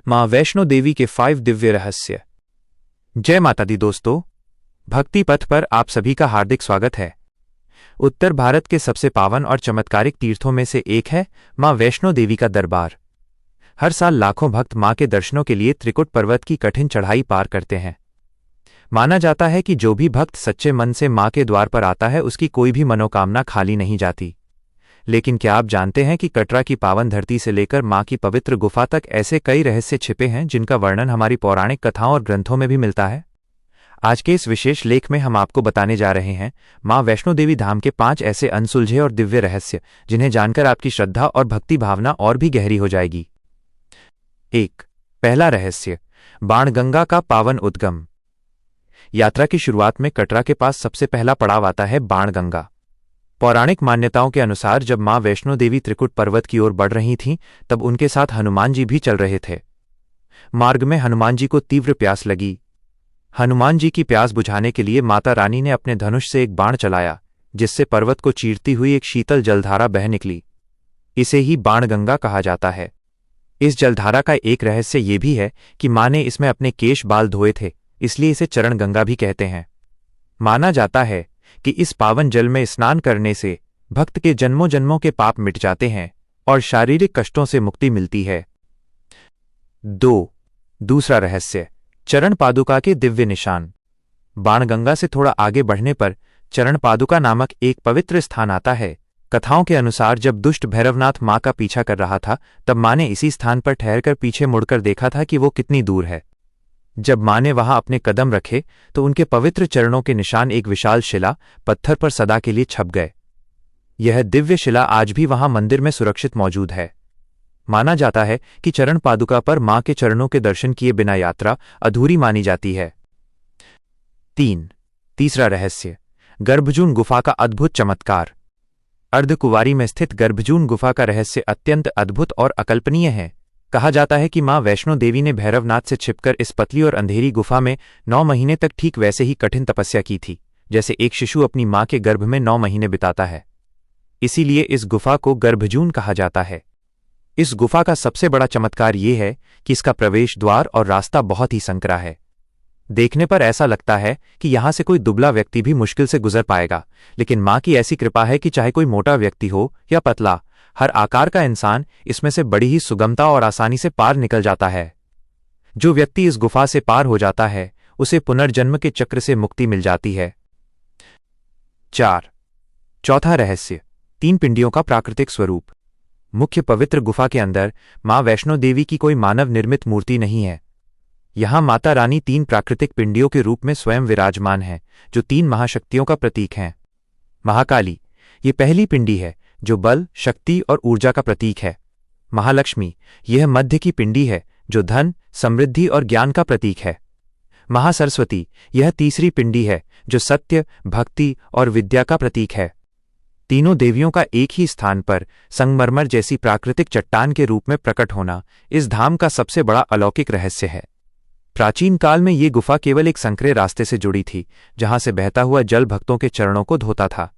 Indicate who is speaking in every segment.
Speaker 1: मां वैष्णो देवी के 5 दिव्य रहस्य। जय माता दी दोस्तों, भक्ति पथ पर आप सभी का हार्दिक स्वागत है। उत्तर भारत के सबसे पावन और चमत्कारिक तीर्थों में से एक है मां वैष्णो देवी का दरबार। हर साल लाखों भक्त मां के दर्शनों के लिए त्रिकुट पर्वत की कठिन चढ़ाई पार करते हैं। माना जाता है कि जो भी भक्त सच्चे मन से मां के द्वार पर आता है उसकी कोई भी मनोकामना खाली नहीं जाती। लेकिन क्या आप जानते हैं कि कटरा की पावन धरती से लेकर मां की पवित्र गुफा तक ऐसे कई रहस्य छिपे हैं जिनका वर्णन हमारी पौराणिक कथाओं और ग्रंथों में भी मिलता है। आज के इस विशेष लेख में हम आपको बताने जा रहे हैं मां वैष्णो देवी धाम के 5 ऐसे अनसुलझे और दिव्य रहस्य जिन्हें जानकर आपकी श्रद्धा और भक्ति भावना और भी गहरी हो जाएगी। 1। पहला रहस्य, बाणगंगा का पावन उद्गम। यात्रा की शुरुआत में कटरा के पास सबसे पहला पड़ाव आता है बाणगंगा। पौराणिक मान्यताओं के अनुसार जब मां वैष्णो देवी त्रिकुट पर्वत की ओर बढ़ रही थीं, तब उनके साथ हनुमान जी भी चल रहे थे। मार्ग में हनुमान जी को तीव्र प्यास लगी। हनुमान जी की प्यास बुझाने के लिए माता रानी ने अपने धनुष से एक बाण चलाया, जिससे पर्वत को चीरती हुई एक शीतल जलधारा बह निकली। इसे ही बाणगंगा कहा जाता है। इस जलधारा का एक रहस्य ये भी है कि मां ने इसमें अपने केश बाल धोए थे, इसलिए इसे चरण गंगा भी कहते हैं। माना जाता है कि इस पावन जल में स्नान करने से भक्त के जन्मों जन्मों के पाप मिट जाते हैं और शारीरिक कष्टों से मुक्ति मिलती है। 2। दूसरा रहस्य, चरण पादुका के दिव्य निशान। बाणगंगा से थोड़ा आगे बढ़ने पर चरण पादुका नामक एक पवित्र स्थान आता है। कथाओं के अनुसार जब दुष्ट भैरवनाथ मां का पीछा कर रहा था, तब मां ने इसी स्थान पर ठहरकर पीछे मुड़कर देखा था कि वो कितनी दूर है। जब मां ने वहां अपने कदम रखे तो उनके पवित्र चरणों के निशान एक विशाल शिला पत्थर पर सदा के लिए छप गए। यह दिव्य शिला आज भी वहां मंदिर में सुरक्षित मौजूद है। माना जाता है कि चरण पादुका पर मां के चरणों के दर्शन किए बिना यात्रा अधूरी मानी जाती है। 3। तीसरा रहस्य, गर्भजून गुफा का अद्भुत चमत्कार। अर्धकुंवारी में स्थित गर्भजून गुफा का रहस्य अत्यंत अद्भुत और अकल्पनीय है। कहा जाता है कि मां वैष्णो देवी ने भैरवनाथ से छिपकर इस पतली और अंधेरी गुफा में 9 महीने तक ठीक वैसे ही कठिन तपस्या की थी, जैसे एक शिशु अपनी मां के गर्भ में 9 महीने बिताता है। इसीलिए इस गुफा को गर्भजून कहा जाता है। इस गुफा का सबसे बड़ा चमत्कार ये है कि इसका प्रवेश द्वार और रास्ता बहुत ही संकरा है। देखने पर ऐसा लगता है कि यहां से कोई दुबला व्यक्ति भी मुश्किल से गुजर पाएगा, लेकिन मां की ऐसी कृपा है कि चाहे कोई मोटा व्यक्ति हो या पतला, हर आकार का इंसान इसमें से बड़ी ही सुगमता और आसानी से पार निकल जाता है। जो व्यक्ति इस गुफा से पार हो जाता है उसे पुनर्जन्म के चक्र से मुक्ति मिल जाती है। 4। चौथा रहस्य, 3 पिंडियों का प्राकृतिक स्वरूप। मुख्य पवित्र गुफा के अंदर मां वैष्णो देवी की कोई मानव निर्मित मूर्ति नहीं है। यहां माता रानी 3 प्राकृतिक पिंडियों के रूप में स्वयं विराजमान हैं, जो 3 महाशक्तियों का प्रतीक हैं। महाकाली, ये पहली पिंडी है जो बल, शक्ति और ऊर्जा का प्रतीक है। महालक्ष्मी, यह मध्य की पिंडी है जो धन, समृद्धि और ज्ञान का प्रतीक है। महासरस्वती, यह तीसरी पिंडी है जो सत्य, भक्ति और विद्या का प्रतीक है। तीनों देवियों का एक ही स्थान पर संगमरमर जैसी प्राकृतिक चट्टान के रूप में प्रकट होना इस धाम का सबसे बड़ा अलौकिक रहस्य है। प्राचीन काल में ये गुफा केवल एक संकरे रास्ते से जुड़ी थी, जहां से बहता हुआ जल भक्तों के चरणों को धोता था।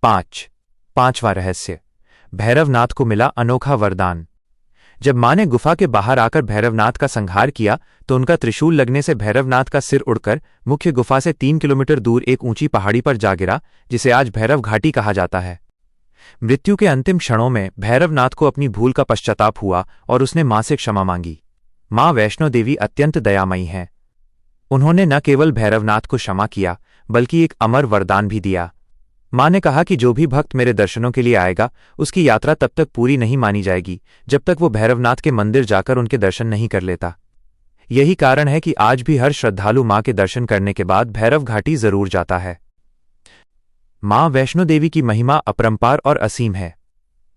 Speaker 1: 5। पांचवां रहस्य, भैरवनाथ को मिला अनोखा वरदान। जब मां ने गुफा के बाहर आकर भैरवनाथ का संहार किया तो उनका त्रिशूल लगने से भैरवनाथ का सिर उड़कर मुख्य गुफा से 3 किलोमीटर दूर एक ऊंची पहाड़ी पर जा गिरा, जिसे आज भैरव घाटी कहा जाता है। मृत्यु के अंतिम क्षणों में भैरवनाथ को अपनी भूल का पश्चाताप हुआ और उसने मां से क्षमा मांगी। मां वैष्णो देवी अत्यंत दयामयी हैं। उन्होंने न केवल भैरवनाथ को क्षमा किया बल्कि एक अमर वरदान भी दिया। मां ने कहा कि जो भी भक्त मेरे दर्शनों के लिए आएगा उसकी यात्रा तब तक पूरी नहीं मानी जाएगी जब तक वो भैरवनाथ के मंदिर जाकर उनके दर्शन नहीं कर लेता। यही कारण है कि आज भी हर श्रद्धालु मां के दर्शन करने के बाद भैरव घाटी जरूर जाता है। मां वैष्णो देवी की महिमा अपरंपार और असीम है।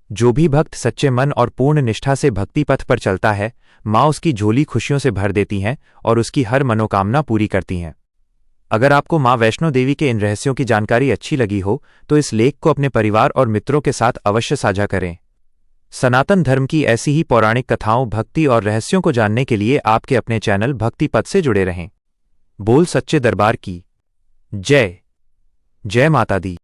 Speaker 1: जो भी भक्त सच्चे मन और पूर्ण निष्ठा से भक्ति पथ पर चलता है, मां उसकी झोली खुशियों से भर देती हैं और उसकी हर मनोकामना पूरी करती हैं। अगर आपको मां वैष्णो देवी के इन रहस्यों की जानकारी अच्छी लगी हो तो इस लेख को अपने परिवार और मित्रों के साथ अवश्य साझा करें। सनातन धर्म की ऐसी ही पौराणिक कथाओं, भक्ति और रहस्यों को जानने के लिए आपके अपने चैनल भक्ति पथ से जुड़े रहें। बोल सच्चे दरबार की जय। जय माता दी।